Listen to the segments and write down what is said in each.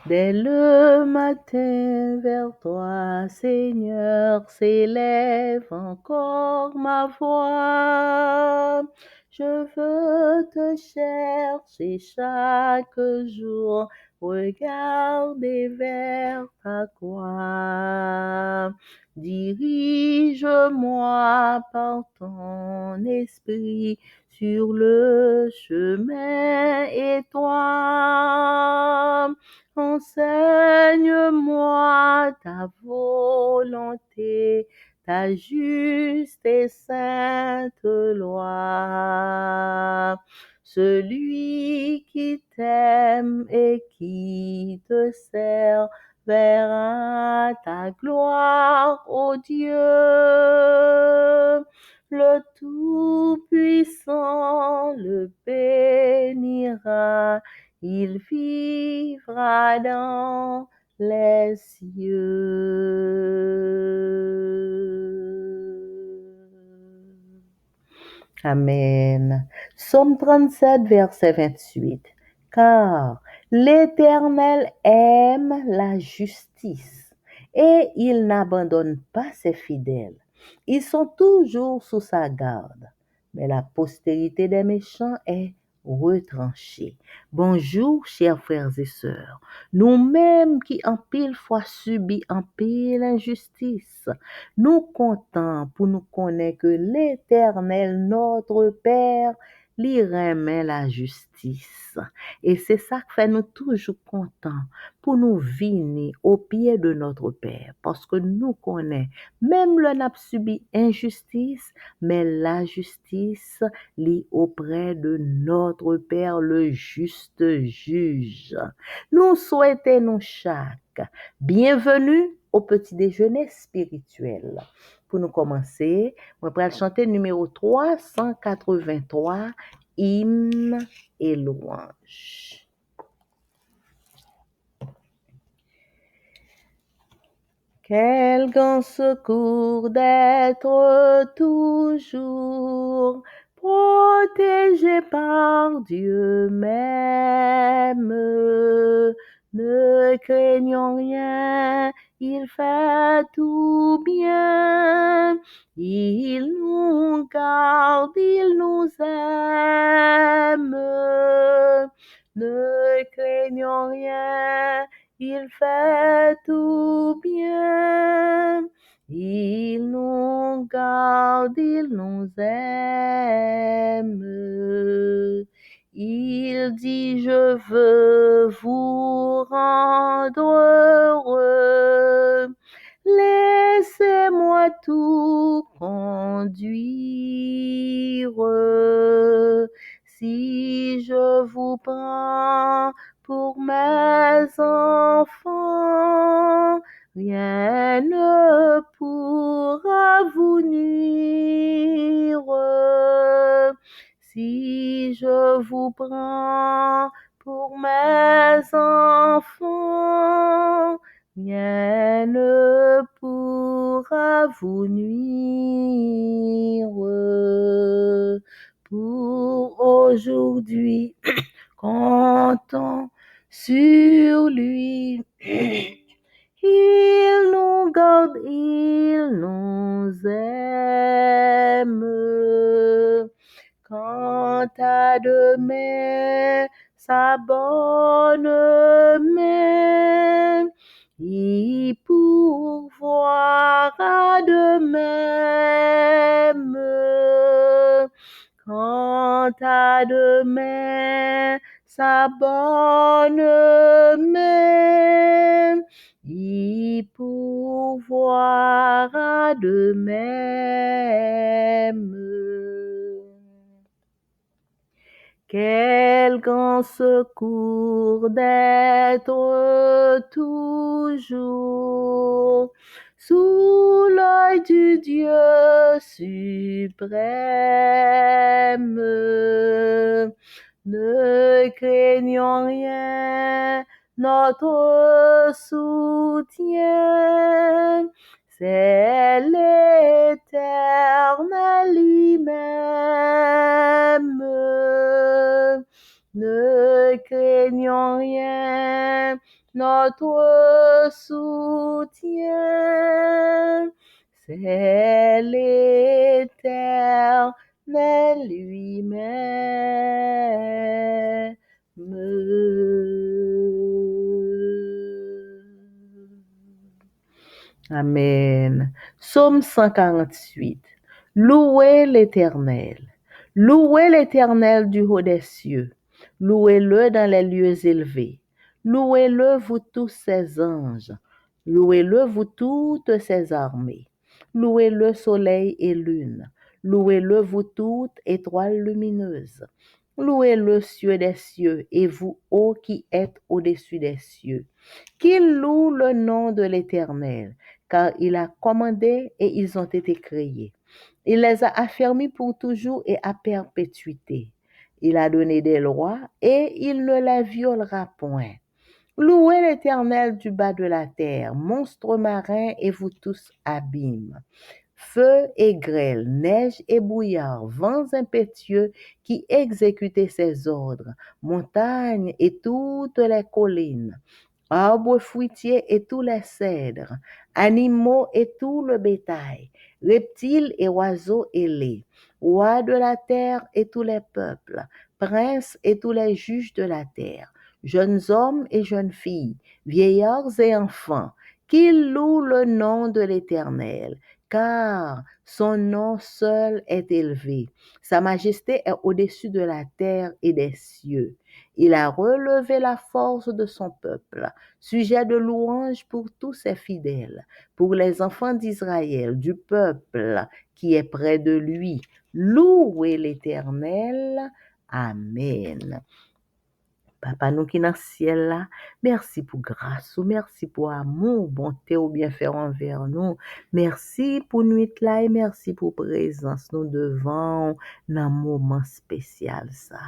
Dès le matin vers toi, Seigneur, s'élève encore ma voix. Je veux te chercher chaque jour, regarder vers ta croix. Dirige-moi par ton esprit sur le chemin étroit. Enseigne-moi ta volonté, ta juste et sainte loi. Celui qui t'aime et qui te sert verra ta gloire, ô Dieu. Le Tout-Puissant le bénira, il vivra dans les cieux. Amen. Psaume 37, verset 28. Car l'Éternel aime la justice et il n'abandonne pas ses fidèles. Ils sont toujours sous sa garde, mais la postérité des méchants est retranchée. Bonjour, chers frères et sœurs. Nous-mêmes qui en pile fois subis en pile injustice, nous comptons pour nous connaître que l'Éternel, notre Père, lui remet la justice. Et c'est ça qui fait nous toujours contents pour nous venir au pied de notre Père. Parce que nous connaissons, même le n'a subi injustice, mais la justice lit auprès de notre Père, le juste juge. Nous souhaitons nous chaque bienvenue au petit déjeuner spirituel. Pour nous commencer, on va chanter numéro 383, hymne et louange. Quel grand secours d'être toujours protégé par Dieu même. Ne craignons rien, il fait tout bien. Il nous garde, il nous aime. Ne craignons rien, il fait tout bien. Il nous garde, il nous aime. Il dit, je veux vous rendre heureux. Laissez-moi tout conduire. Si je vous prends pour mes enfants, rien ne pourra vous nuire. Si je vous prends pour mes enfants, rien ne pourra vous nuire. Pour aujourd'hui, comptons sur lui. Il nous garde, il nous aime. Quant à demain, sa bonne main, il pourvoira de même. Quant à demain, sa bonne main, il pourvoira de même. Quel grand secours d'être toujours sous l'œil du Dieu suprême. Ne craignons rien, notre soutien, c'est l'Éternel lui-même. Ne craignons rien, notre soutien. C'est l'Éternel lui-même. Amen. Psaume 148. Louez l'Éternel. Louez l'Éternel du haut des cieux. Louez-le dans les lieux élevés. Louez-le, vous tous ses anges. Louez-le, vous toutes ses armées. Louez-le, soleil et lune. Louez-le, vous toutes étoiles lumineuses. Louez-le, cieux des cieux, et vous, ô qui êtes au-dessus des cieux. Qu'il loue le nom de l'Éternel, car il a commandé et ils ont été créés. Il les a affermis pour toujours et à perpétuité. Il a donné des lois et il ne les violera point. Louez l'Éternel du bas de la terre, monstres marins et vous tous abîmes. Feu et grêle, neige et brouillard, vents impétueux qui exécutaient ses ordres, montagnes et toutes les collines, arbres fruitiers et tous les cèdres, animaux et tout le bétail, reptiles et oiseaux ailés, rois de la terre et tous les peuples, princes et tous les juges de la terre, jeunes hommes et jeunes filles, vieillards et enfants, qu'ils louent le nom de l'Éternel, car son nom seul est élevé. Sa majesté est au-dessus de la terre et des cieux. Il a relevé la force de son peuple, sujet de louange pour tous ses fidèles, pour les enfants d'Israël, du peuple qui est près de lui. Louez l'Éternel. Amen. Papa nous qui dans le ciel là, merci pour grâce, merci pour amour, bonté ou bienfait envers nous. Merci pour nuit là et merci pour présence nous devant dans moment spécial ça.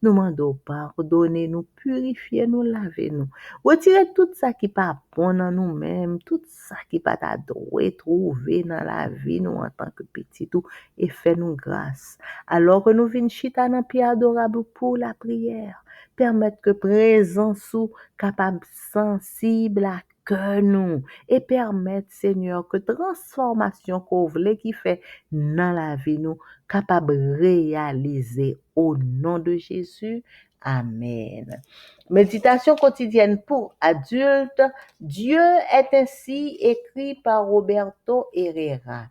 Nous demandons pardonner, nous purifier, nous laver nous. Retirer tout ça qui pas bon dans nous-mêmes, tout ça qui pas ta droit trouver dans la vie nous en tant que petit tout et fait nous grâce. Alors que nous venons chita dans pied adorable pour la prière. Permettre que présence ou capable sensible à que nous et permettre Seigneur que transformation qu'on voulait qui fait dans la vie nous capable réaliser au nom de Jésus. Amen. Méditation quotidienne pour adultes. Dieu est ainsi écrit par Roberto Herrera.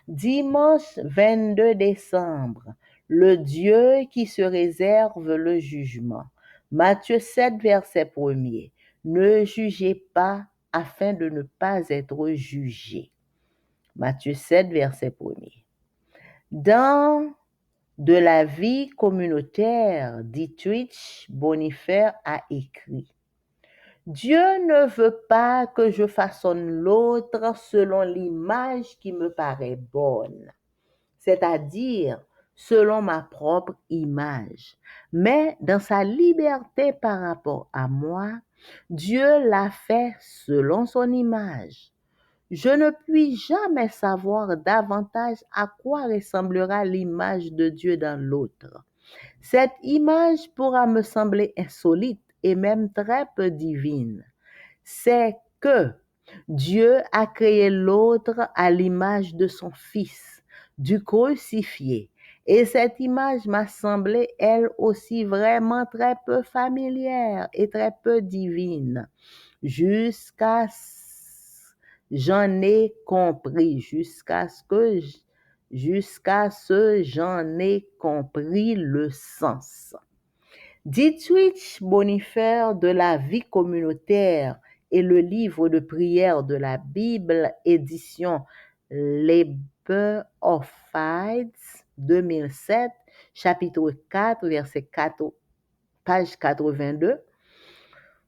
Dimanche 22 décembre. Le Dieu qui se réserve le jugement. Matthieu 7, verset 1er. Ne jugez pas afin de ne pas être jugés. Matthieu 7, verset 1er. Dans De la vie communautaire, Dietrich Bonhoeffer a écrit: Dieu ne veut pas que je façonne l'autre selon l'image qui me paraît bonne, c'est-à-dire selon ma propre image. Mais dans sa liberté par rapport à moi, Dieu l'a fait selon son image. Je ne puis jamais savoir davantage à quoi ressemblera l'image de Dieu dans l'autre. Cette image pourra me sembler insolite et même très peu divine. C'est que Dieu a créé l'autre à l'image de son Fils, du crucifié. Et cette image m'a semblé, elle aussi, vraiment très peu familière et très peu divine. Jusqu'à j'en ai compris, jusqu'à ce j'en ai compris le sens. Dietrich Bonhoeffer de la vie communautaire et le livre de prière de la Bible, édition Labor of Fights 2007, chapitre 4, verset 4, page 82.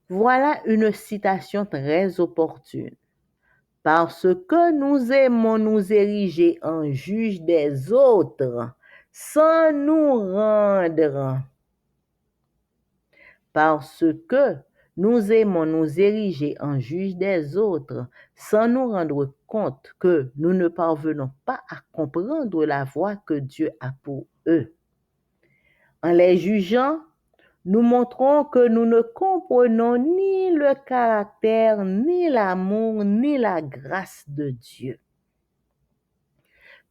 Voilà une citation très opportune. Parce que nous aimons nous ériger en juge des autres sans nous rendre. Parce que nous aimons nous ériger en juge des autres sans nous rendre compte que nous ne parvenons pas à comprendre la voie que Dieu a pour eux. En les jugeant, nous montrons que nous ne comprenons ni le caractère, ni l'amour, ni la grâce de Dieu.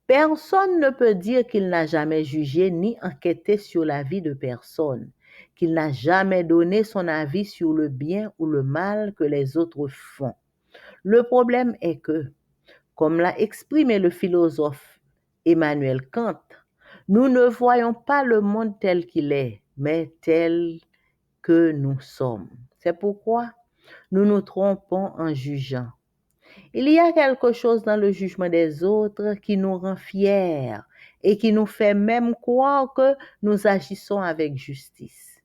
Personne ne peut dire qu'il n'a jamais jugé ni enquêté sur la vie de personne, qu'il n'a jamais donné son avis sur le bien ou le mal que les autres font. Le problème est que, comme l'a exprimé le philosophe Emmanuel Kant, nous ne voyons pas le monde tel qu'il est, mais tel que nous sommes. C'est pourquoi nous nous trompons en jugeant. Il y a quelque chose dans le jugement des autres qui nous rend fiers et qui nous fait même croire que nous agissons avec justice.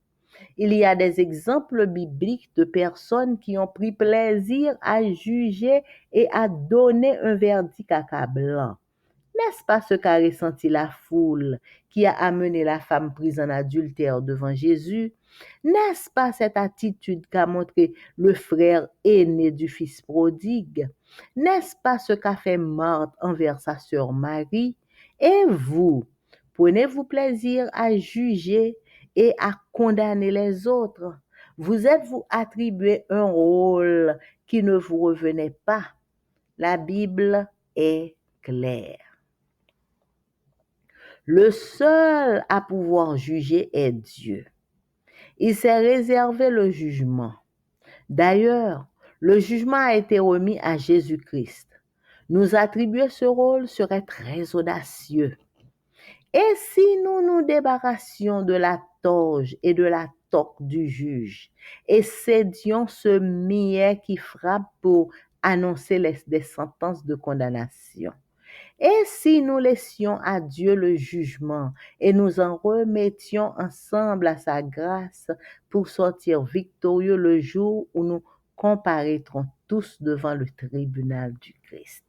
Il y a des exemples bibliques de personnes qui ont pris plaisir à juger et à donner un verdict accablant. N'est-ce pas ce qu'a ressenti la foule qui a amené la femme prise en adultère devant Jésus? N'est-ce pas cette attitude qu'a montré le frère aîné du fils prodigue? N'est-ce pas ce qu'a fait Marthe envers sa sœur Marie? Et vous, prenez-vous plaisir à juger et à condamner les autres? Vous êtes-vous attribué un rôle qui ne vous revenait pas? La Bible est claire. Le seul à pouvoir juger est Dieu. Il s'est réservé le jugement. D'ailleurs, le jugement a été remis à Jésus-Christ. Nous attribuer ce rôle serait très audacieux. Et si nous nous débarrassions de la toge et de la toque du juge et cédions ce millet qui frappe pour annoncer des sentences de condamnation? Et si nous laissions à Dieu le jugement et nous en remettions ensemble à sa grâce pour sortir victorieux le jour où nous comparaîtrons tous devant le tribunal du Christ?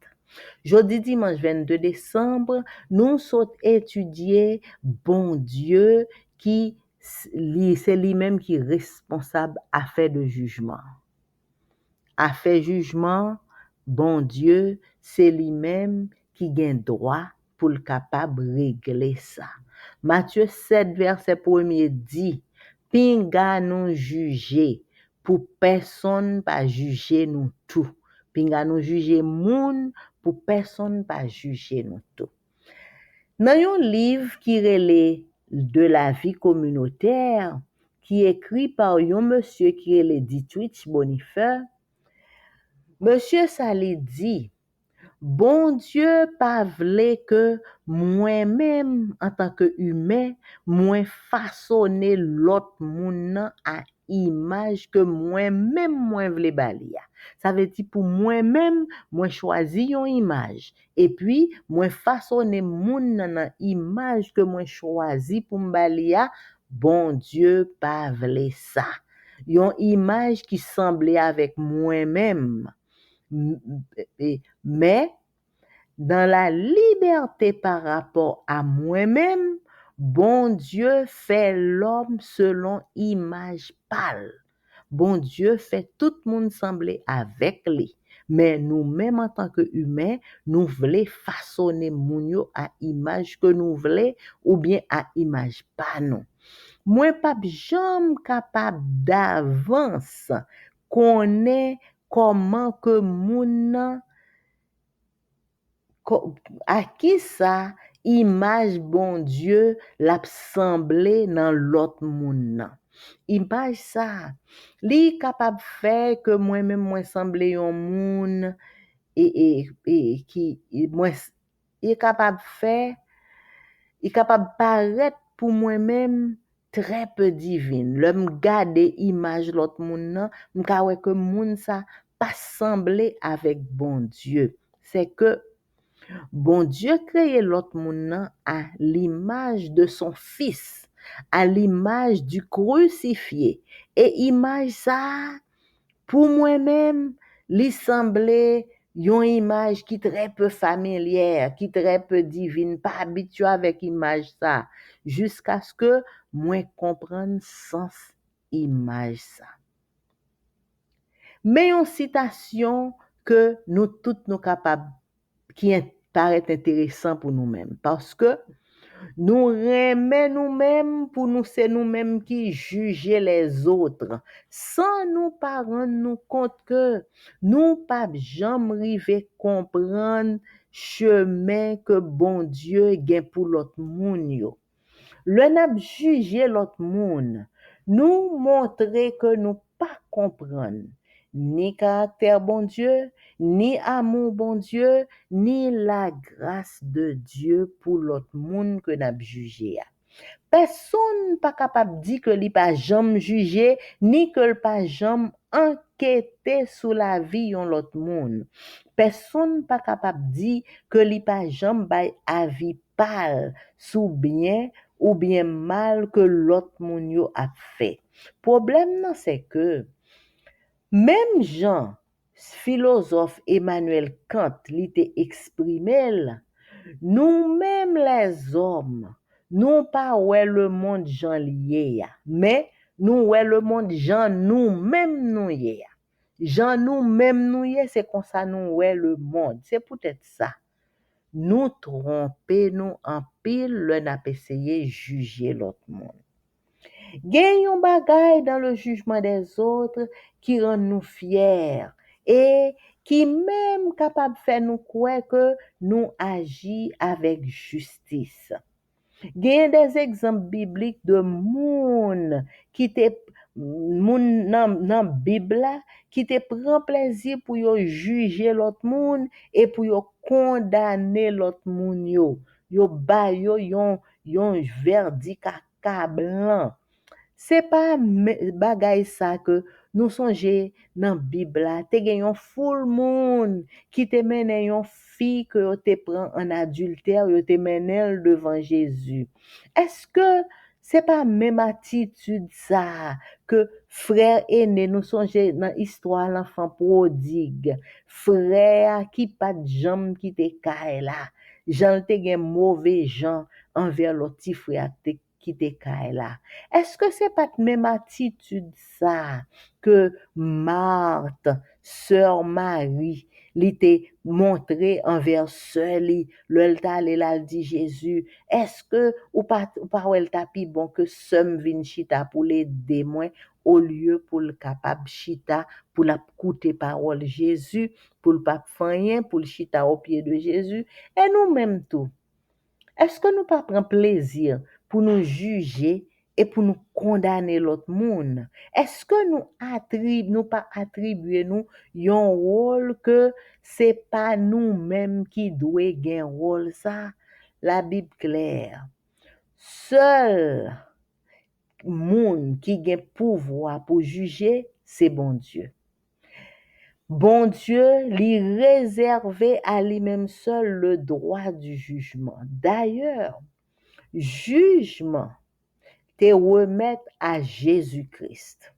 Jeudi dimanche 22 décembre, nous sommes étudiés bon Dieu qui c'est lui-même qui est responsable à faire de jugement. À faire jugement, bon Dieu, c'est lui-même qui gagne droit pour le capable régler ça. Matthieu 7, verset 1er dit, Pinga nous juger, pour personne pas juger nous tout. Pinga nous juger moun, pour personne pas juger nous tout. Dans un livre qui relève de la vie communautaire, qui est écrit par un monsieur qui est Dietrich Bonhoeffer, Monsieur Sali dit, bon Dieu pas vle que moi-même en tant que humain, moi façonner l'autre moun nan à image que moi-même moi vle bali. Ça veut dire pour moi-même, moi choisi une image et puis moi façonner moun nan image que moi choisi pour m'bali. Bon Dieu pas vle ça. Une image qui semblait avec moi-même. Mais dans la liberté par rapport à moi-même, bon Dieu fait l'homme selon image pâle. Bon Dieu fait tout le monde sembler avec lui. Mais nous-mêmes en tant qu'humains, nous voulons façonner moun à image que nous voulons ou bien à image pas nous. Moi pas jamais capable d'avance connaître comment que moun à qui ça image bon Dieu l'a semblé dans l'autre moun. Image ça li capable faire que moi-même moi semblé un moun et qui moi il capable faire il capable paraître pour moi-même très peu divine. Le m'garder image l'autre moun nan, m'ka wè que moun ça pas semblé avec bon Dieu. C'est que bon Dieu créé l'autre moun nan à l'image de son fils, à l'image du crucifié. Et image ça pour moi-même, li semblait une image qui très peu familière, qui très peu divine, pas habitué avec image ça, jusqu'à ce que moi comprenne sens image ça. Mais une citation que nous toutes nous capables, qui paraît intéressant pour nous-mêmes, parce que Nous remet nous-mêmes pour nous, c'est nous-mêmes qui juger les autres, sans nous pas rendre nous compte que nous pas jamais river comprendre chemin que bon Dieu gain pour l'autre monde yo. Le n'a juger l'autre monde, nous montrer que nous pas comprendre ni caractère bon Dieu, ni amour bon Dieu, ni la grâce de Dieu pour l'autre monde que n'a jugé. Personne pas capable de dire que li pas jamais jugé, ni que le pas jamais enquêté sur la vie yon l'autre monde. Personne pas capable de dire que li pas jamais bay avis pal sous bien ou bien mal que l'autre monde yo a fait. Problème non c'est que même Jean, philosophe Emmanuel Kant, li te exprimé, nous-mêmes les hommes, nous pas ouais le monde Jean lié, mais nous ouais le monde Jean nous-mêmes nous yé. Jean nous-mêmes nous yé, c'est comme ça nous ouais le monde. C'est peut-être ça. Nous tromper nous en pile, le n'a pas essayé juger l'autre monde. Gen yon bagay dans le jugement des autres qui rend nous fiers et qui même capable faire nous croire que nous agissons avec justice. Gen des exemples bibliques de moun qui te moun nan Bible la, qui te prend plaisir pour yo juger l'autre moun et pour yo condamner l'autre moun yo. Yo ba yo yon verdict accablant. C'est pas bagay ça que nous songe dans Bible la, te gen yon foule moun qui te mène yon fille que yo te prend en adultère, yo te mène elle devant Jésus. Est-ce que c'est pas même attitude ça que frère aîné nous songe dans histoire l'enfant prodigue, frère qui pas de jambe qui te caille là, Jean te gen mauvais gens envers l'autre petit frère qui te caille là. Est-ce que c'est pas de même attitude ça que Marthe, sœur Marie, li te montré envers sœur li, le t'allé là dit Jésus, est-ce que ou pas elle t'a pi bon que somme vin chita pour l'aider moi au lieu pour le capable chita pour la écouter parole Jésus, pour le pas faire rien, pour le chita au pied de Jésus et nous-mêmes tout. Est-ce que nous pas prendre plaisir pour nous juger et pour nous condamner l'autre monde? Est-ce que nous pas attribuer nous un rôle que c'est pas nous-mêmes qui doit gagner rôle ça? La Bible claire. Seul monde qui gagne pouvoir pour juger, c'est bon Dieu. Bon Dieu lui réservé à lui-même seul le droit du jugement. D'ailleurs, jugement te remettre à Jésus-Christ.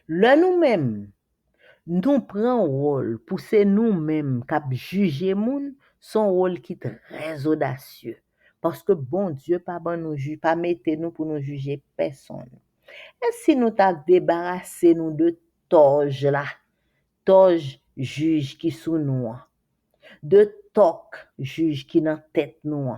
Le nous-mêmes, nous prenons rôle pour c'est nous-mêmes qui juger moun, son rôle qui est très audacieux. Parce que bon Dieu pas bon nous juge, pas mettre nous pour nous juger personne. Et si nous t'a débarrassé nous de toge là, toge juge qui sous nous, de toc juge qui dans tête nous.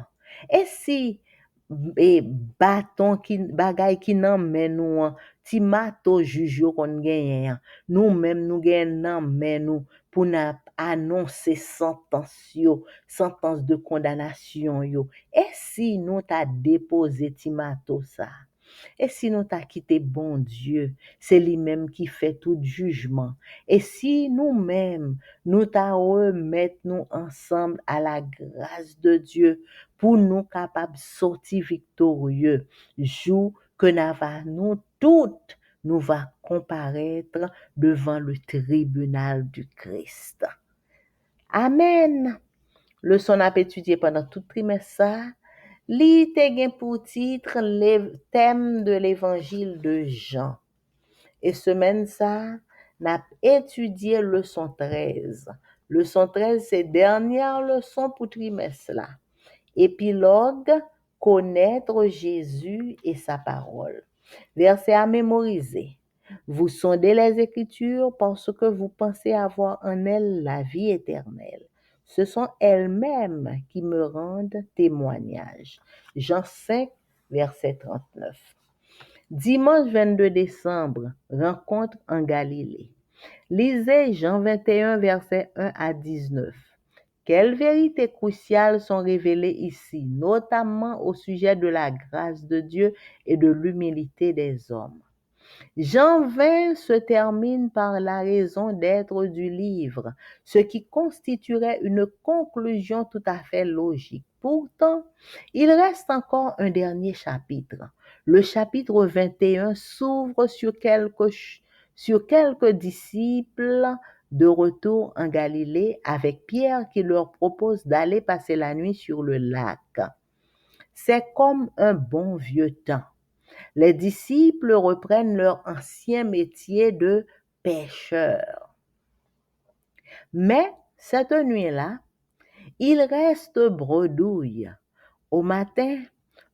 Et si bâton qui bagay qui nan men nou ti mato juge yo kon genyen nous même nous gen nan men nou pour n'a annoncer sentence de condamnation yo et si nous t'a déposé ti mato ça et si nous t'a quitté bon Dieu c'est lui-même qui fait tout jugement et si nous-mêmes nous t'a remettre nous ensemble à la grâce de Dieu pour nous capables sortir victorieux jour que nous toutes nous va comparaître devant le tribunal du Christ. Amen. Leçon à étudier pendant tout trimestre ça, li te gen pour titre le thème de l'évangile de Jean. Et semaine ça, n'a étudié leçon 13. Leçon 13 c'est dernière leçon pour trimestre là. Épilogue, connaître Jésus et sa parole. Verset à mémoriser. Vous sondez les Écritures parce que vous pensez avoir en elles la vie éternelle. ce sont elles-mêmes qui me rendent témoignage. Jean 5, verset 39. Dimanche 22 décembre, rencontre en Galilée. Lisez Jean 21, verset 1 à 19. Quelles vérités cruciales sont révélées ici, notamment au sujet de la grâce de Dieu et de l'humilité des hommes? Jean 20 se termine par la raison d'être du livre, ce qui constituerait une conclusion tout à fait logique. Pourtant, il reste encore un dernier chapitre. Le chapitre 21 s'ouvre sur quelques disciples de retour en Galilée avec Pierre qui leur propose d'aller passer la nuit sur le lac. C'est comme un bon vieux temps. Les disciples reprennent leur ancien métier de pêcheurs. Mais cette nuit-là, ils restent bredouilles. Au matin,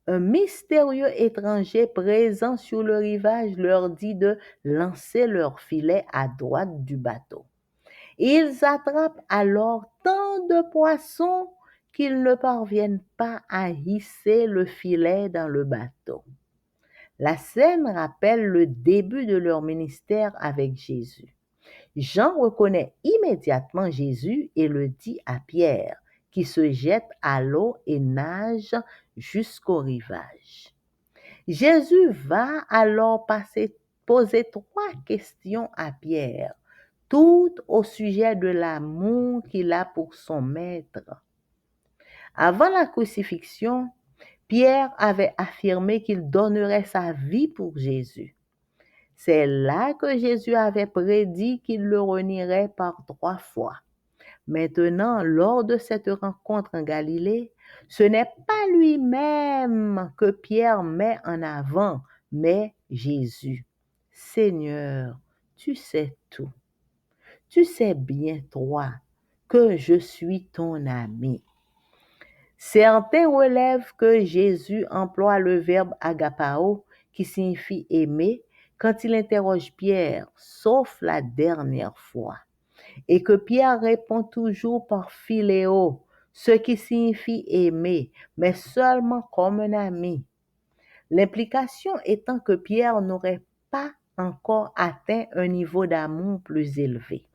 un mystérieux étranger présent sur le rivage leur dit de lancer leur filet à droite du bateau. Ils attrapent alors tant de poissons qu'ils ne parviennent pas à hisser le filet dans le bateau. La scène rappelle le début de leur ministère avec Jésus. Jean reconnaît immédiatement Jésus et le dit à Pierre, qui se jette à l'eau et nage jusqu'au rivage. Jésus va alors poser 3 questions à Pierre, toutes au sujet de l'amour qu'il a pour son maître. Avant la crucifixion, Pierre avait affirmé qu'il donnerait sa vie pour Jésus. C'est là que Jésus avait prédit qu'il le renierait par 3 fois. Maintenant, lors de cette rencontre en Galilée, ce n'est pas lui-même que Pierre met en avant, mais Jésus. Seigneur, tu sais tout. Tu sais bien, toi, que je suis ton ami. Certains relèvent que Jésus emploie le verbe agapao, qui signifie aimer, quand il interroge Pierre, sauf la dernière fois, et que Pierre répond toujours par philéo, ce qui signifie aimer, mais seulement comme un ami. L'implication étant que Pierre n'aurait pas encore atteint un niveau d'amour plus élevé.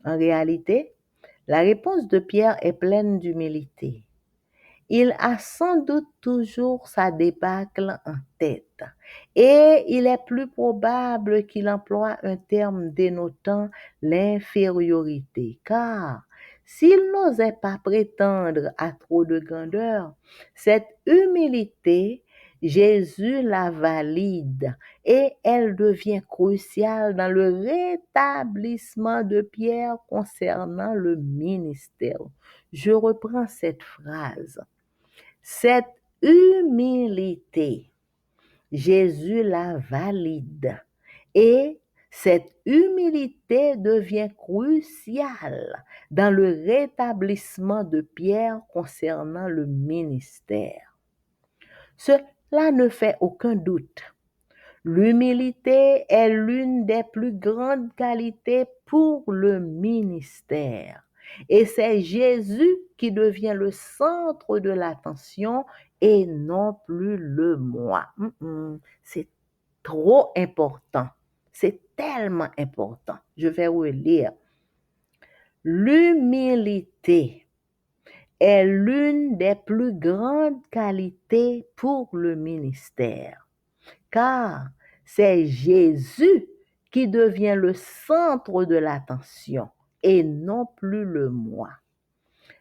En réalité, la réponse de Pierre est pleine d'humilité. Il a sans doute toujours sa débâcle en tête et il est plus probable qu'il emploie un terme dénotant l'infériorité, car s'il n'osait pas prétendre à trop de grandeur, cette humilité, Jésus la valide et elle devient cruciale dans le rétablissement de Pierre concernant le ministère. Je reprends cette phrase. Cette humilité, Jésus la valide et cette humilité devient cruciale dans le rétablissement de Pierre concernant le ministère. Cela ne fait aucun doute. L'humilité est l'une des plus grandes qualités pour le ministère. Et c'est Jésus qui devient le centre de l'attention et non plus le moi. C'est trop important. C'est tellement important. Je vais relire. L'humilité est l'une des plus grandes qualités pour le ministère, car c'est Jésus qui devient le centre de l'attention et non plus le moi.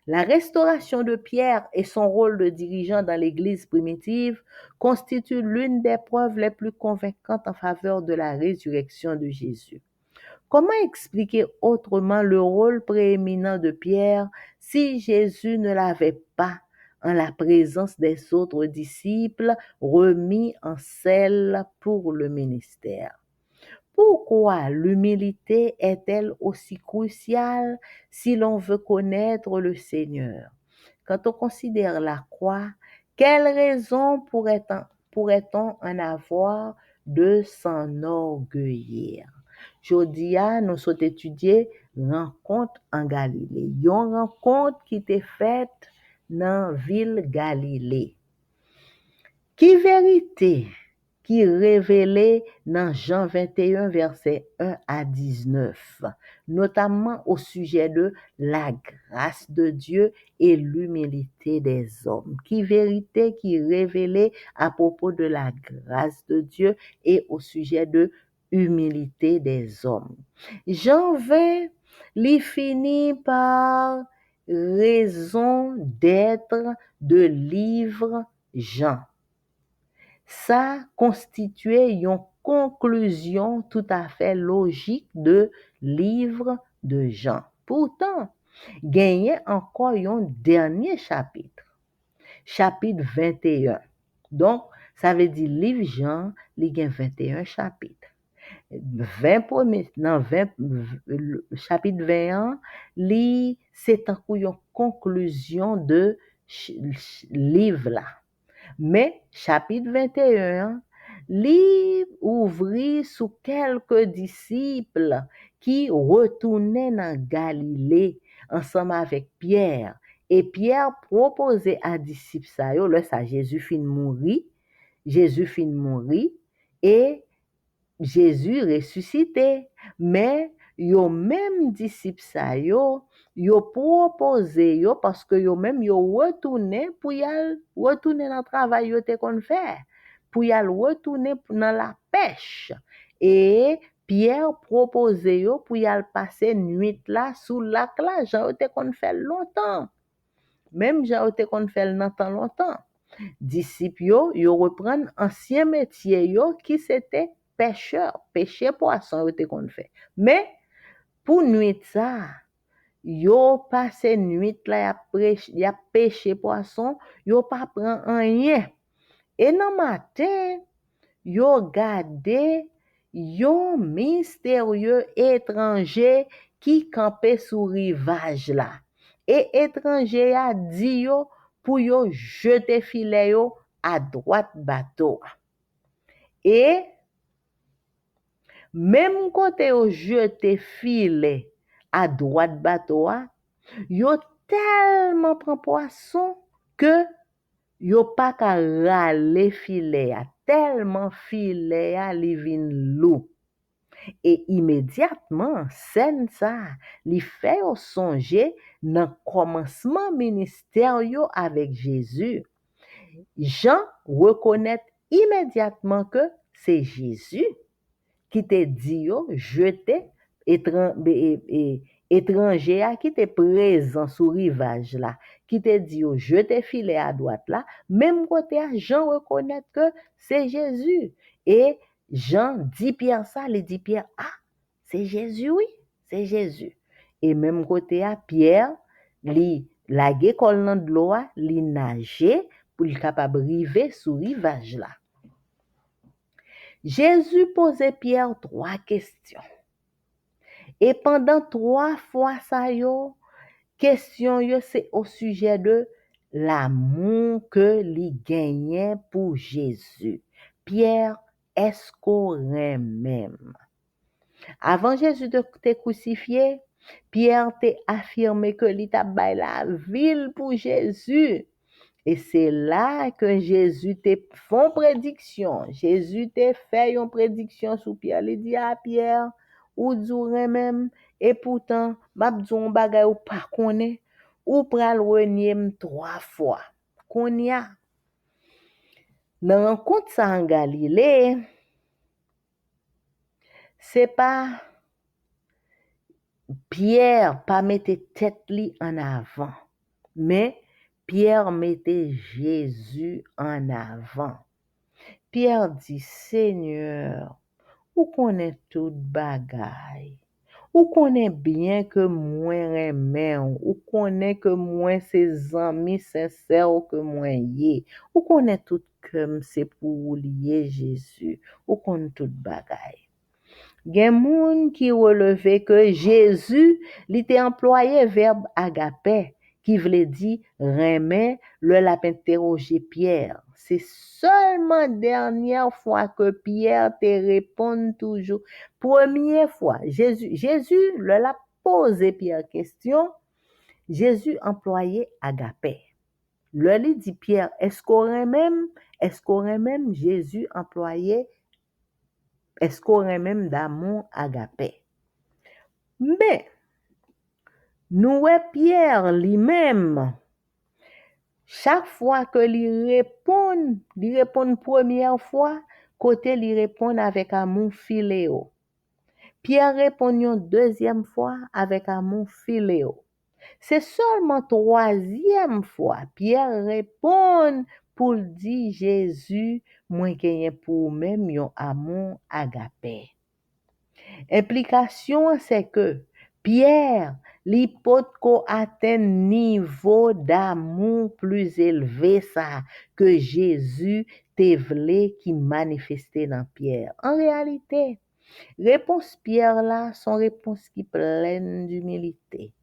La restauration de Pierre et son rôle de dirigeant dans l'Église primitive constituent l'une des preuves les plus convaincantes en faveur de la résurrection de Jésus. Comment expliquer autrement le rôle prééminent de Pierre si Jésus ne l'avait pas en la présence des autres disciples remis en selle pour le ministère? Pourquoi l'humilité est-elle aussi cruciale si l'on veut connaître le Seigneur? Quand on considère la croix, quelle raison pourrait-on en avoir de s'enorgueillir? Jodi a, nous sommes étudier rencontre en Galilée. Yon rencontre qui était faite dans ville Galilée. Qui vérité qui révélée dans Jean 21, verset 1 à 19, notamment au sujet de la grâce de Dieu et l'humilité des hommes. Qui vérité qui révélée à propos de la grâce de Dieu et au sujet de l'humilité des hommes. Jean 20, il finit par raison d'être de livre Jean. Ça constituait une conclusion tout à fait logique de livre de Jean. Pourtant, gagnait encore un dernier chapitre 21. Donc, ça veut dire livre Jean, il y a 21 chapitres. 20 premiers, non, chapitre 21, c'est un coup une conclusion de livre là. Mais, chapitre 21, livre ouvrit sous quelques disciples qui retournaient dans Galilée ensemble avec Pierre. Et Pierre proposait à disciples ça, là, ça Jésus fin mourir et Jésus ressuscité. Mais yo même disciples ça yo proposé yo parce que yo même yo retourné pour y retourner dans le travail yo te kon faire pour y retourner dans la pêche et Pierre proposé yo pour y passer nuit là sous lac là Jean te kon fait longtemps même Jean te kon fait longtemps disciples yo reprendre ancien métier yo qui c'était pêcheur pêcher poisson yo te kon fait mais pour nuit ça yo passé nuit là y a pêché poisson yo pas prend rien et dans matin yo gardé yon mystérieux étranger qui campait sous rivage là et étranger a dit yo pour yo jeter filet yo à droite bateau et même côté yo jeter filet à droite bateau yo tellement prend poisson que yo pas ka rale filet tellement filet li vin lourd et immédiatement scène ça li fait yo songer dans commencement ministère yo avec Jésus. Jean reconnaît immédiatement que c'est Jésus qui te dit yo jeter étranger qui était présent sur rivage là qui te dit yo jeter filet à droite là même côté Jean reconnaît que c'est Jésus et Jean dit Pierre ça il dit Pierre c'est Jésus oui c'est Jésus et même côté Pierre li lage kol nan de l'eau li nager pour le capable river sur rivage là. Jésus posait Pierre 3 questions. Et pendant 3 fois ça yo, question yo c'est au sujet de l'amour que li gagnait pour Jésus. Pierre, est-ce qu'on même? Avant Jésus de te crucifié, Pierre t'a affirmé que li t'a bay la ville pour Jésus. Et c'est là que Jésus te fait prédiction. Jésus te fait une prédiction sur Pierre. Il dit à Pierre, ou dure même, et pourtant, m'a dit un bagay ou pas connaît, ou pral renier 3 fois. Qu'on y a. Dans rencontre ça en Galilée, c'est pas Pierre pas mettre tête li en avant, mais Pierre mettait Jésus en avant. Pierre dit, Seigneur, ou connaît tout bagay, ou connaît bien que moi remè, ou connaît que moi ses amis sincères que moi yé, ou connaît tout comme c'est pour lier Jésus, ou connaît tout bagay. Gen moun qui relevé que Jésus l'était employé verbe agapé qui veut dire remè le l'a interrogé Pierre. c'est seulement dernière fois que Pierre te répond toujours. Première fois, Jésus leur a posé Pierre question, Jésus employait agapé. Le lui dit Pierre, est-ce qu'on même Jésus employé, est-ce qu'on même d'amour agapé? Mais, nous Pierre lui-même, chaque fois que lui répond première fois, côté lui répond avec amour philéo. Pierre répond une deuxième fois avec amour philéo. C'est seulement troisième fois, Pierre répond pour dire Jésus, moi gagne pour même yon amour agapé. Implication, c'est que Pierre, l'hypothèse qu'on atteint niveau d'amour plus élevé ça que Jésus te voulait qui manifestait dans Pierre. En réalité, réponse Pierre là, son réponse qui pleine d'humilité.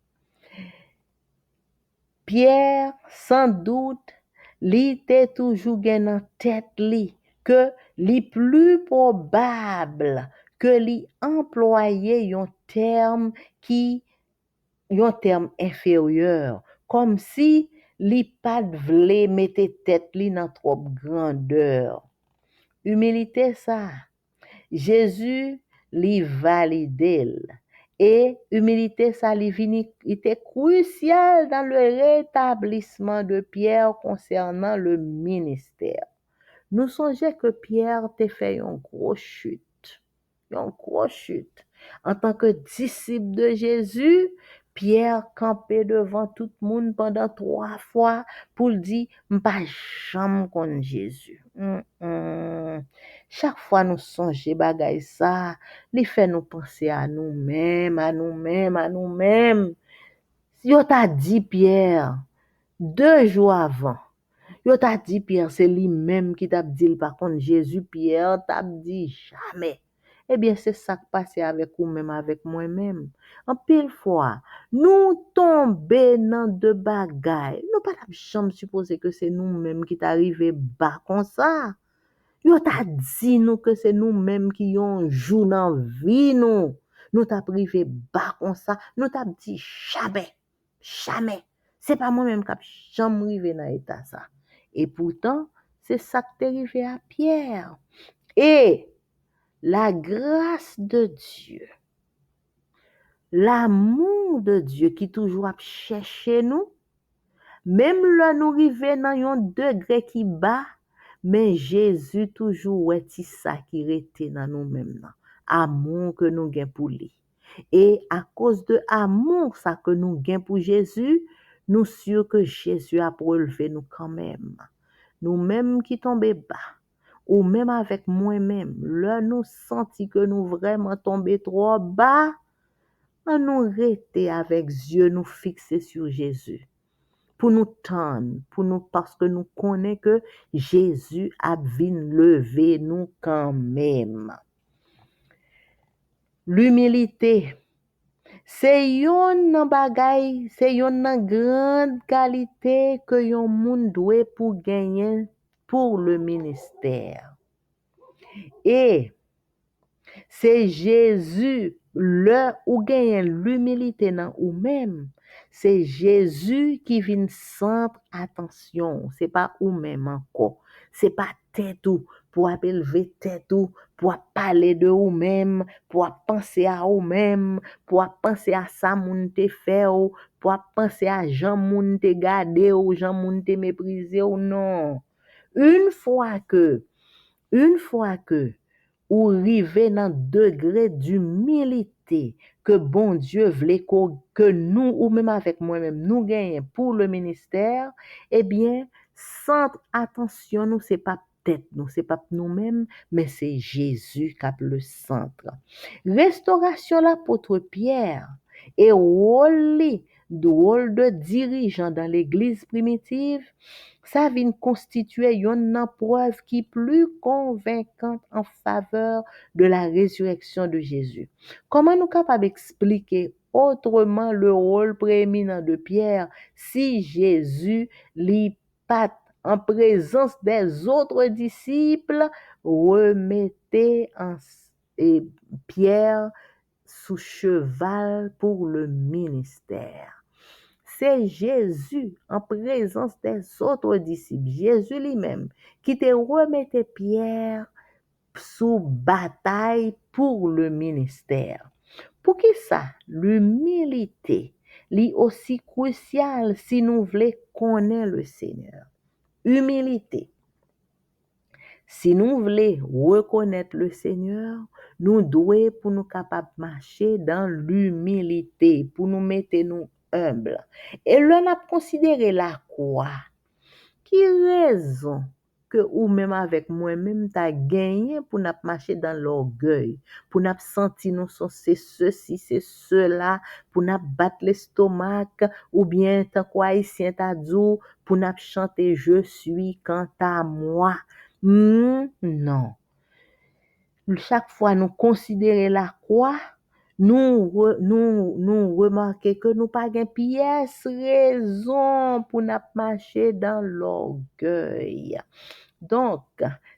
Pierre, sans doute, li te toujours gen en tête li que li plus probable que li employer yon terme inférieur comme si li pas vle mette tête li dans trop grandeur. Humilité ça. Jésus li valide. Et humilité, ça était crucial dans le rétablissement de Pierre concernant le ministère. Nous songeons que Pierre t'a fait une grosse chute. Une grosse chute. En tant que disciple de Jésus, Pierre campait devant tout le monde pendant 3 fois pour dire, pas jamais contre Jésus. Chaque fois nous songeons bagay ça, li fait nous penser à nous-mêmes, à nous-mêmes, à nous-mêmes. Yo t'a dit Pierre, 2 jours avant, yo t'a dit Pierre, c'est lui-même qui t'a dit par contre Jésus, Pierre t'a dit jamais. Eh bien, c'est ça qui passe avec vous-même, avec moi-même. En pile fois, nous tombons dans de bagailles. Nous pas jamais supposer que c'est nous-mêmes qui t'arrivons bas comme ça. Yo t'a dit nous que c'est nous-mêmes qui yon joue dans vie nous. Nous t'a privé bas comme ça. Nous t'a dit jamais. Jamais. C'est pas moi-même qui a jamais arrivé dans état ça. Et pourtant, c'est ça qui est arrivé à Pierre. Et la grâce de Dieu, l'amour de Dieu qui toujours a cherché nous, même là nous arrivons dans un degré qui bas, mais Jésus toujours est ça qui rete dans nous-mêmes. Amour que nous gain pour lui. Et à cause de amour ça que nous gain pour Jésus, nous sûrs que Jésus a relevé nous quand même. Nous-mêmes qui tombons bas, ou même avec moi-même, là nous senti que nous vraiment tombés trop bas, on nous rester avec yeux nous fixés sur Jésus. Pour nous tendre, parce que nous connaissons que Jésus a venu lever nous quand même. L'humilité, c'est une bagaille, c'est une grande qualité que yon moun doit pour gagner pour le ministère. Et c'est Jésus, le ou gagne l'humilité dans ou même. C'est Jésus qui vient centre attention. C'est pas ou même encore. C'est pas tête ou pour élever tête ou pour parler de ou même, pour penser à ou même, pour penser à ça moun te fait ou pour penser à Jean moun te garder ou Jean moun te mépriser ou non. Une fois que ou rive dans degré d'humilité que bon Dieu voulait que nous ou même avec moi-même nous gagnons pour le ministère, eh bien centre attention nous c'est pas tête nous c'est pas nous-mêmes mais c'est Jésus qui a le centre. Restauration l'apôtre Pierre et rôle de dirigeant dans l'église primitive, ça vient constituer une preuve qui est plus convaincante en faveur de la résurrection de Jésus. Comment nous capables d'expliquer autrement le rôle prééminent de Pierre si Jésus lui pas en présence des autres disciples, remettez Pierre sous cheval pour le ministère. C'est Jésus, en présence des autres disciples, Jésus lui-même, qui te remettait Pierre sous bataille pour le ministère. Pour qui ça? L'humilité, est aussi crucial si nous voulons connaître le Seigneur. Humilité. Si nous voulons reconnaître le Seigneur, nous devons pour nous capables de marcher dans l'humilité, pour nous mettre nous humbles. Et là, on a considéré la croix. Qui raison que ou même avec moi-même t'as gagné pour nous marcher dans l'orgueil, pour nous sentir nous sont c'est ceci, c'est cela, pour nous battre l'estomac, ou bien tant quoi haïtien t'a dit, pour nous chanter je suis quant à moi. Non. Chaque fois nous considérer la croix, nous remarquer que nous pas gain pièce raison pour nous marcher dans l'orgueil. Donc,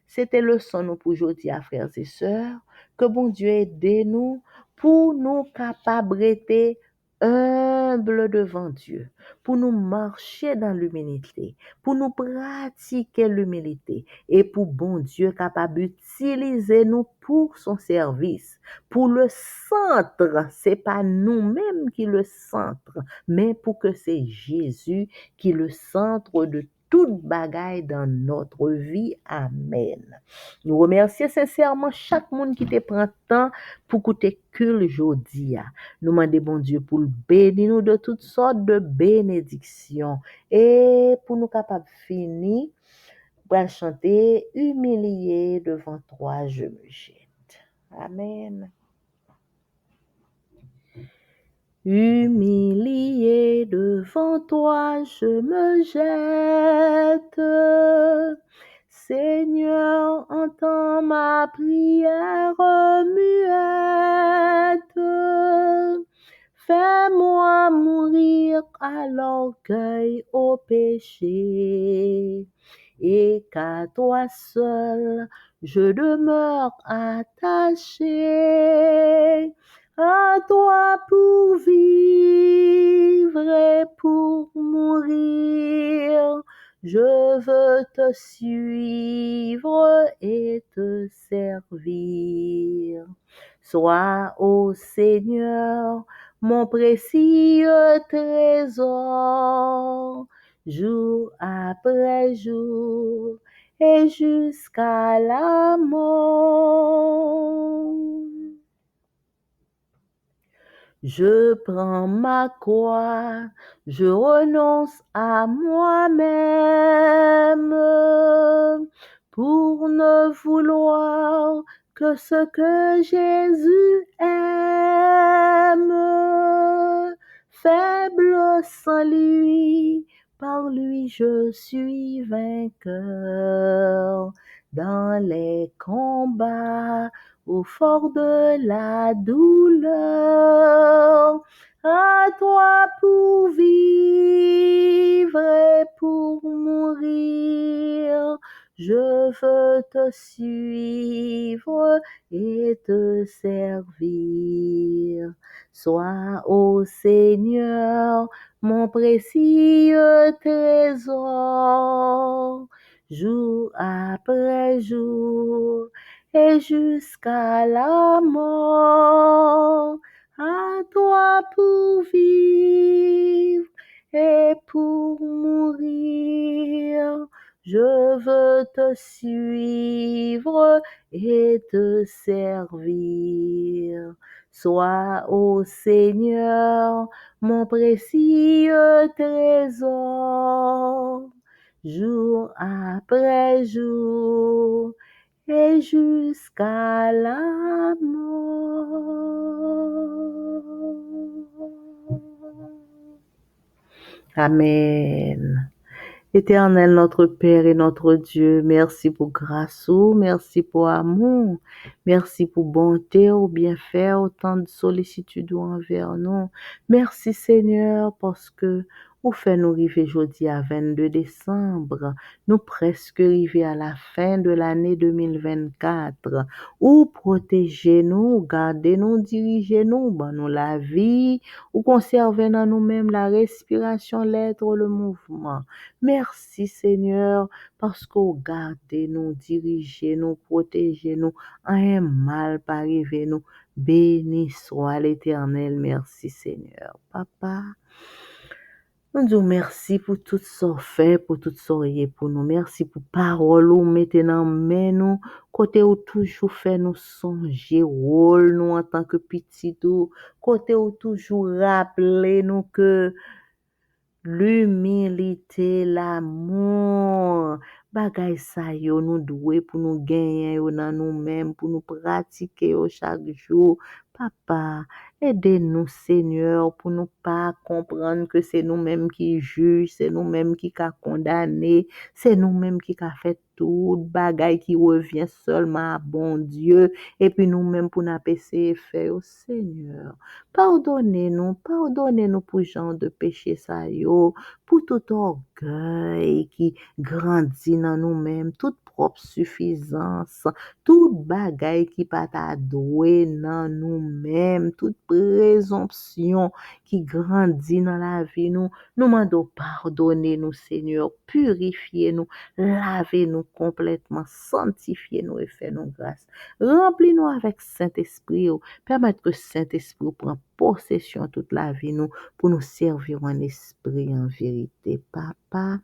c'était le son nous pour aujourd'hui, frères et sœurs, que bon Dieu aide nous pour nous capables d'être humbles devant Dieu, pour nous marcher dans l'humilité, pour nous pratiquer l'humilité et pour bon Dieu capable d'utiliser nous pour son service. Pour le centre, c'est pas nous-mêmes qui le centre, mais pour que c'est Jésus qui le centre de toute bagaille dans notre vie. Amen. Nous remercions sincèrement chaque monde qui te prend temps pour écouter que aujourd'hui. Nous demandons bon Dieu pour le bénir nous de toutes sortes de bénédictions et pour nous capables de finir pour chanter humilié devant toi je me jette. Amen. Humilié devant toi, je me jette. Seigneur, entends ma prière muette. Fais-moi mourir à l'orgueil, au péché, et qu'à toi seul je demeure attaché. À toi pour vivre et pour mourir, je veux te suivre et te servir. Sois, ô Seigneur, mon précieux trésor, jour après jour et jusqu'à la mort. Je prends ma croix, je renonce à moi-même pour ne vouloir que ce que Jésus aime. Faible sans lui, par lui je suis vainqueur. Dans les combats, au fort de la douleur, à toi pour vivre et pour mourir, je veux te suivre et te servir. Sois, ô Seigneur, mon précieux trésor, jour après jour et jusqu'à la mort. À toi pour vivre et pour mourir, je veux te suivre et te servir. Sois, ô Seigneur, mon précieux trésor, jour après jour et jusqu'à la mort. Amen. Éternel, notre Père et notre Dieu, merci pour grâce, merci pour amour, merci pour bonté ou bienfait, autant de sollicitude envers nous. Merci Seigneur parce que ou fait nous arriver jeudi à 22 décembre, nous presque arrivés à la fin de l'année 2024, ou protégez-nous, gardez-nous, dirigez-nous, ben nous la vie, ou conservez dans nous-mêmes la respiration, l'être, le mouvement. Merci Seigneur, parce que vous gardez-nous, dirigez-nous, protégez-nous, un mal pas arriver nous. Béni soit l'Éternel. Merci Seigneur. Papa, nous disons merci pour tout ce fait, pour tout ce pour nous. Merci pour parole ou mettez dans main nous. Côté où toujours fait nous songer rôle nous en tant que petit tout. Côté où toujours rappeler nous que l'humilité, l'amour, bagay sa yo nous doué pour nous gagner yo dans nous-mêmes, pour nous pratiquer yo chaque jour. Papa, aidez-nous Seigneur pour nous pas comprendre que c'est nous-mêmes qui juge, c'est nous-mêmes qui qu'a condamné, c'est nous-mêmes qui qu'a fait tout bagay qui revient seulement à bon Dieu et puis nous-mêmes pour nous essayer faire au Seigneur. Pardonnez-nous pour genre de péché ça yo, pour tout orgueil qui grandit dans nous-mêmes, toute propre suffisance, toute bagaille qui pas ta doué dans nous-mêmes, toute présomption qui grandit dans la vie nous demandons pardonnez-nous Seigneur, purifiez-nous, lavez-nous complètement, sanctifiez-nous et faites-nous grâce. Remplis-nous avec Saint-Esprit. Permettre que Saint-Esprit prenne possession toute la vie nous pour nous servir en esprit, en vérité. Papa,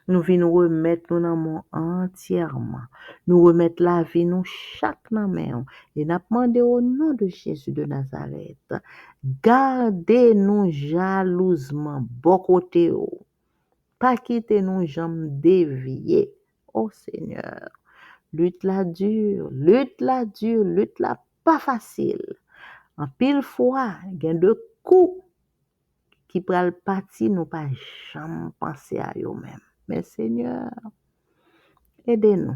nous venons remettre nos amours entièrement. Nous remettre la vie nous chaque main. Et nous demandons au nom de Jésus de Nazareth. Gardez-nous jalousement, bon côté. Pas quitter nous jambes déviées. Oh Seigneur, lutte la dure, lutte la pas facile. En pile fois, il y a de coups qui pral parti, nous pas jamais penser à eux-mêmes. Mais Seigneur, aidez-nous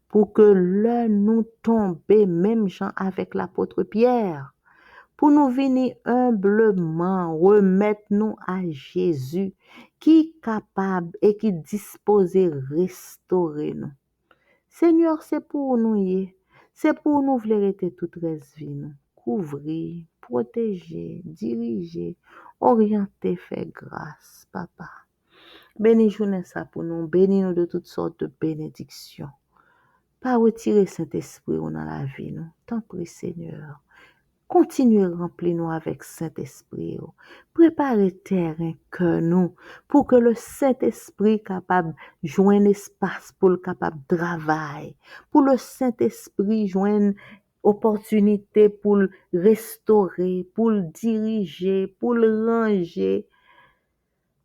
pour que le nous tomber, même gens avec l'apôtre Pierre, pour nous venir humblement remettre nous à Jésus, qui est capable et qui est disposé à restaurer nous. Seigneur, c'est pour nous, c'est pour nous vouloir toute vie nous. Couvrir, protéger, diriger, orienter, faire grâce, papa. Bénis journée ça pour nous, bénis nous de toutes sortes de bénédictions. Pas retirer Saint-Esprit dans la vie nous. T'en prie Seigneur. Continuez à remplir nous avec Saint-Esprit. Préparez terrain que nous pour que le Saint-Esprit capable joindre espace pour le capable travail, pour le Saint-Esprit joindre opportunité pour le restaurer, pour le diriger, pour le ranger.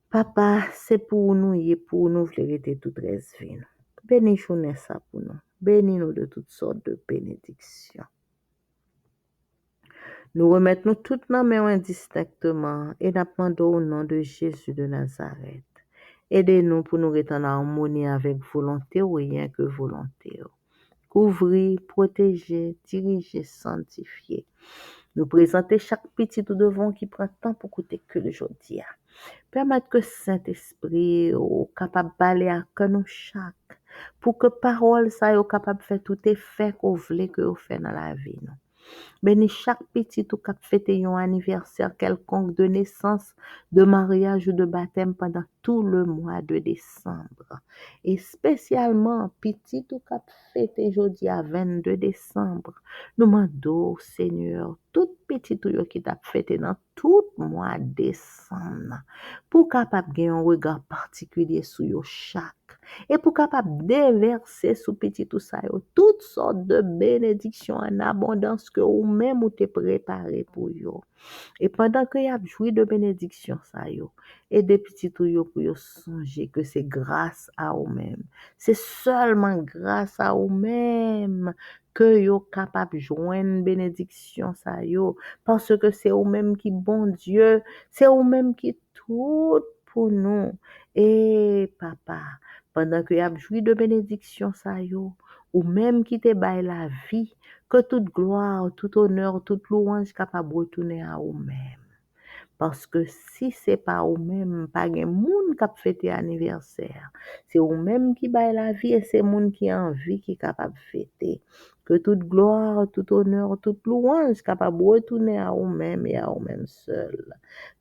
Papa, c'est pour nous et pour nous vérité toute vie. Bénis-nous ça pour nous. Bénis-nous de toutes sortes de bénédictions. Nous remettons toutes nos mains indistinctement et nous demandons au nom de Jésus de Nazareth. Aidez-nous pour nous être en harmonie avec volonté ou rien que volonté. Couvrir, protéger, diriger, sanctifier. Nous présenter chaque petit tout devant qui prend temps pour coûter que le jour d'hier. Permettre que Saint-Esprit soit capable de parler à que nous chaque pour que parole ça soit capable de faire tout effet qu'on voulait que vous fait dans la vie. Nous. Bénis chaque petit ou cap fêter un anniversaire quelconque de naissance, de mariage ou de baptême pendant tout le mois de décembre. Et spécialement, petit ou cap fêter jeudi à 22 décembre. Nous demandons, Seigneur, tout petit ou qui t'a fêté dans tout mois de décembre, pour capable gagner un regard particulier sur yo chaque. Et pour capable déverser sous petit tout ça, toutes sortes de bénédictions en abondance que ou même ou t'es préparé pour yo. Et pendant que y a joui de bénédictions ça yo, et des petits tout yo pour yo songer que c'est grâce à vous-même. C'est seulement grâce à vous-même que yo capable joindre bénédiction ça yo, parce que c'est vous-même qui bon Dieu, c'est vous-même qui tout pour nous. Et papa, pendant que y a joui de bénédiction ça yo, ou même qui te baille la vie, que toute gloire, tout honneur, toute louange capable de retourner à vous-même. Parce que si c'est pas ou même, pas gen moun kap fêter anniversaire. C'est ou même qui baille la vie et c'est moun qui en vie qui capable fêter. Que toute gloire, tout honneur, toute louange capable retourner à vous-même et à vous-même seul.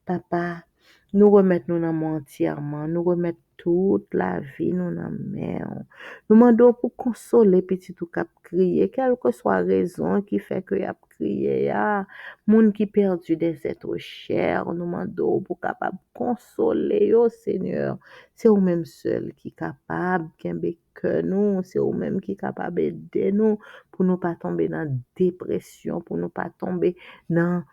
Papa, nous remettons nous dans entièrement, nous remettons toute la vie nous dans main. Nous demandons pour consoler petit ou cap crier, quelle que soit la raison qui fait que y a crié, moun qui perdu des êtres chers, nous demandons pour capable consoler yo Seigneur. C'est vous même seul qui capable que nous, c'est vous même qui capable d'aider nous pour nous pas tomber dans dépression, pour nous pas tomber dans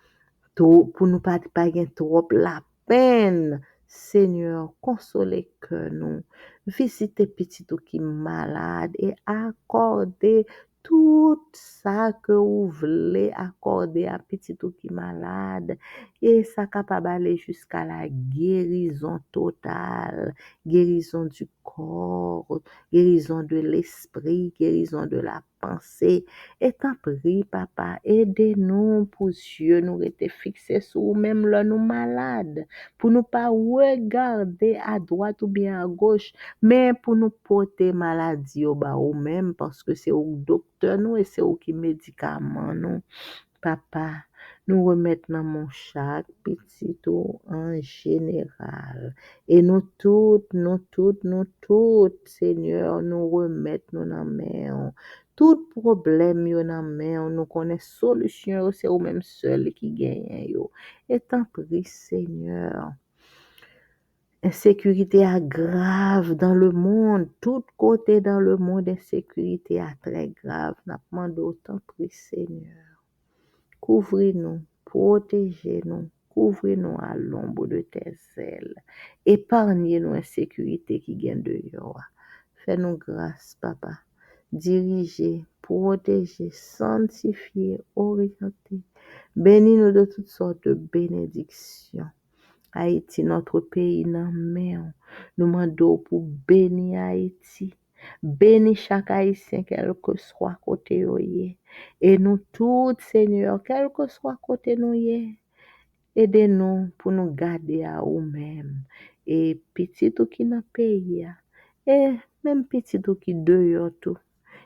pour nous pas gagner trop la peine. Seigneur, consolez que nous. Visitez petit ou qui malade et accordez tout ça que vous voulez accorder à petit ou qui malade. Et ça capable aller jusqu'à la guérison totale, guérison du corps, guérison de l'esprit, guérison de la pensée. Et t'en prie, papa, aidez-nous pour Dieu nous rester fixés sur nous, même là nous malades, pour nous pas regarder à droite ou bien à gauche, mais pour nous porter maladie au bas ou même parce que c'est au docteur nous et c'est au qui médicament nous. Papa, nous remettons dans mon chaque petit tout en général. Et nous toutes, Seigneur, nous remettons dans main. Tout problème yo dans main, nous connaissons solution, c'est ou même seul qui gagne yo. Et tant prie, Seigneur. Insécurité est grave dans le monde, tout côté dans le monde, insécurité est très grave. N'a demandé autant prie, Seigneur. Couvrez-nous, protégez-nous, couvrez-nous à l'ombre de tes ailes. Épargnez-nous insécurité qui gagne de yo. Fais-nous grâce, papa. Dirigez, protégez, sanctifiez, orientez. Bénis-nous de toutes sortes de bénédictions. Haïti, notre pays, nan main. Nous demandons pour bénir Haïti. Bénis chaque Haïtien, quel que soit côté où il est. Et nous tous, Seigneur, quel que soit côté nous il est. Aidez-nous pour nous garder à nous-mêmes. Et petit tout qui n'a pays. Et même petit tout qui dehors tout.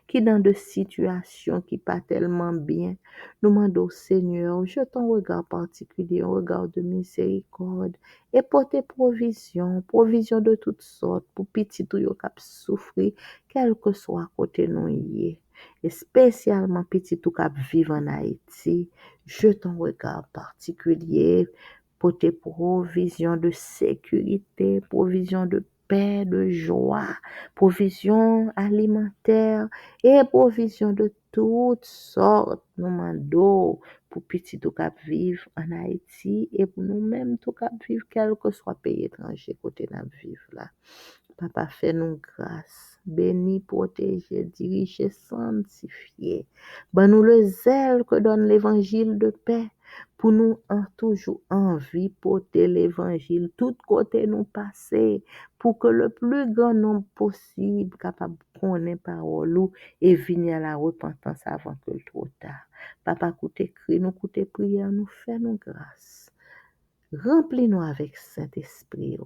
Qui dans de situations qui pas tellement bien. Nous demandons au Seigneur, jette un regard particulier, un regard de miséricorde, et porter provision, provision de toutes sortes, pour petit tout yo k'ap souffrir, quel que soit côté nous y est. Et spécialement petit tout k'ap vivre en Haïti, jette un regard particulier, porter provision de sécurité, provision de paix, de joie, provision alimentaire, et provision de toutes sortes, nous demandons pour petit tout cap vivre en Haïti et pour nous-mêmes tout cap vivre quel que soit pays étranger côté nous vivre là. Papa, fais-nous grâce, bénis, protégez, dirigez, sanctifiez. Ben nous le zèle que donne l'évangile de paix pour nous en toujours envie porter l'évangile tout côté nous passer pour que le plus grand nombre possible capable de connaître parole et venir à la repentance avant que le trop tard. Papa, écoutez cri, nous écoutez prière, nous fais-nous grâce. Remplis-nous avec Saint-Esprit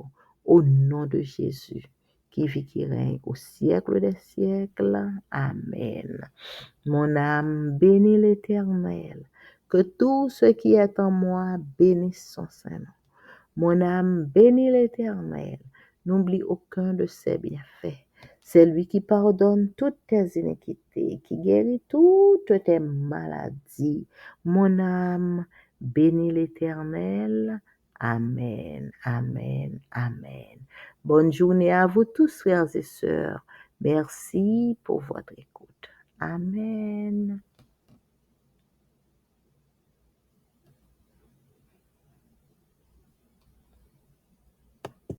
au nom de Jésus qui vit, qui règne au siècle des siècles. Amen. Mon âme bénit l'Éternel. Que tout ce qui est en moi bénisse son Saint-Nom. Mon âme bénit l'Éternel. N'oublie aucun de ses bienfaits. C'est lui qui pardonne toutes tes iniquités, qui guérit toutes tes maladies. Mon âme bénit l'Éternel. Amen, amen, amen. Bonne journée à vous tous, frères et sœurs. Merci pour votre écoute. Amen.